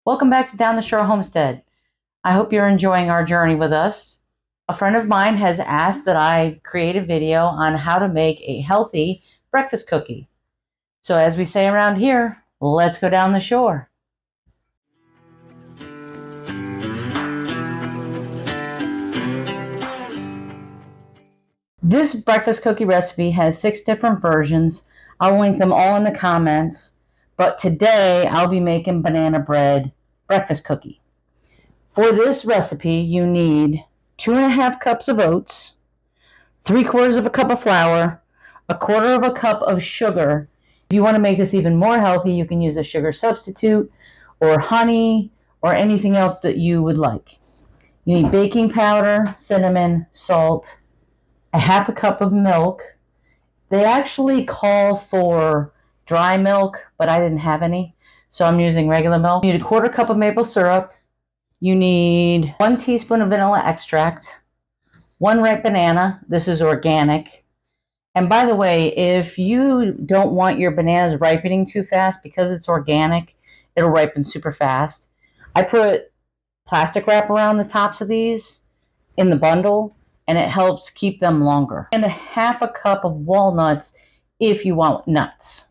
Welcome back to Down the Shore Homestead. I hope you're enjoying our journey with us. A friend of mine has asked that I create a video on how to make a healthy breakfast cookie. So as we say around here, let's go down the shore. This breakfast cookie recipe has 6 different versions. I'll link them all in the comments. But today I'll be making banana bread breakfast cookie. For this recipe, you need 2.5 cups of oats, 3/4 of a cup of flour, 1/4 of a cup of sugar. If you want to make this even more healthy, you can use a sugar substitute or honey or anything else that you would like. You need baking powder, cinnamon, salt, 1/2 cup of milk. They actually call for dry milk, but I didn't have any, so I'm using regular milk. You need 1/4 cup of maple syrup. You need 1 teaspoon of vanilla extract, 1 ripe banana. This is organic. And by the way, if you don't want your bananas ripening too fast, because it's organic, it'll ripen super fast. I put plastic wrap around the tops of these in the bundle, and it helps keep them longer. And 1/2 cup of walnuts if you want nuts.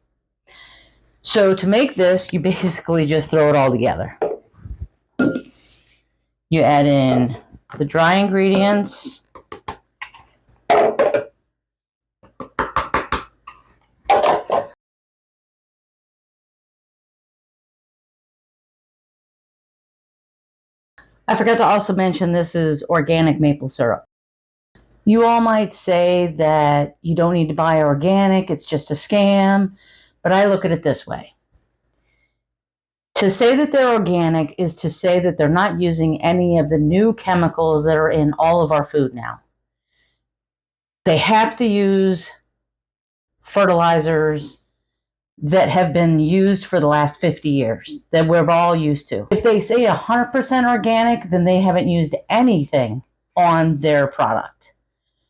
So to make this, you basically just throw it all together. You add in the dry ingredients. I forgot to also mention this is organic maple syrup. You all might say that you don't need to buy organic, it's just a scam, but I look at it this way. To say that they're organic is to say that they're not using any of the new chemicals that are in all of our food now. They have to use fertilizers that have been used for the last 50 years, that we're all used to. If they say 100% organic, then they haven't used anything on their product.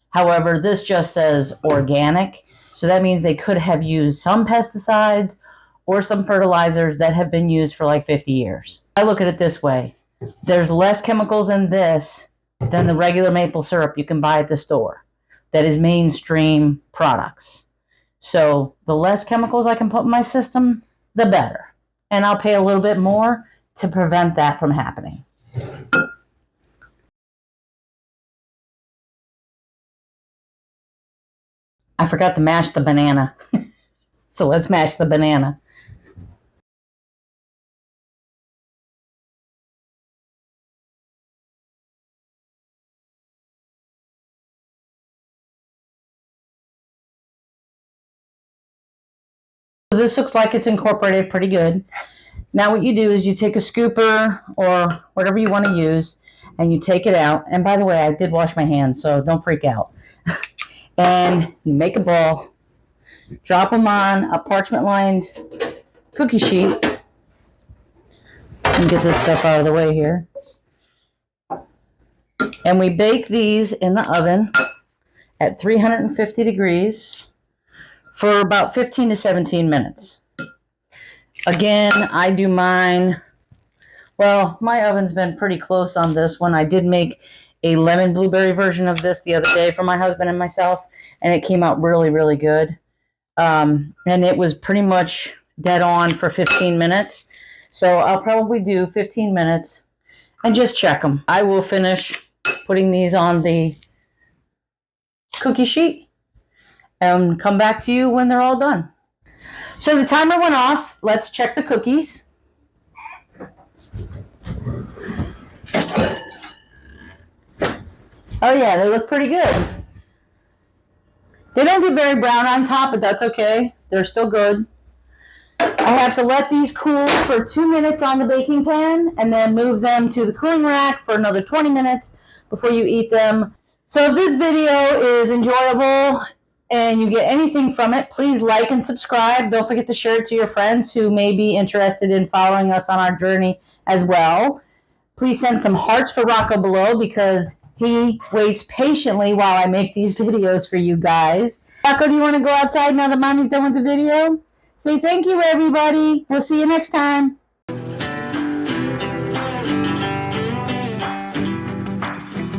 However, this just says organic, so that means they could have used some pesticides or some fertilizers that have been used for like 50 years. I look at it this way. There's less chemicals in this than the regular maple syrup you can buy at the store that is mainstream products. So the less chemicals I can put in my system, the better. And I'll pay a little bit more to prevent that from happening. I forgot to mash the banana. So let's mash the banana. So this looks like it's incorporated pretty good. Now what you do is you take a scooper or whatever you want to use and you take it out. And by the way, I did wash my hands, so don't freak out. And you make a ball, drop them on a parchment-lined cookie sheet. And get this stuff out of the way here. And we bake these in the oven at 350 degrees for about 15 to 17 minutes. Again, I do mine, well, my oven's been pretty close on this one. I did make a lemon blueberry version of this the other day for my husband and myself, and it came out really, really good. And it was pretty much dead on for 15 minutes. So I'll probably do 15 minutes and just check them. I will finish putting these on the cookie sheet and come back to you when they're all done. So the timer went off. Let's check the cookies. Oh yeah, they look pretty good. They don't get very brown on top, but that's okay. They're still good. I have to let these cool for 2 minutes on the baking pan and then move them to the cooling rack for another 20 minutes before you eat them. So if this video is enjoyable and you get anything from it, please like and subscribe. Don't forget to share it to your friends who may be interested in following us on our journey as well. Please send some hearts for Rocco below because he waits patiently while I make these videos for you guys. Rocco, do you want to go outside now that Mommy's done with the video? Say thank you, everybody. We'll see you next time.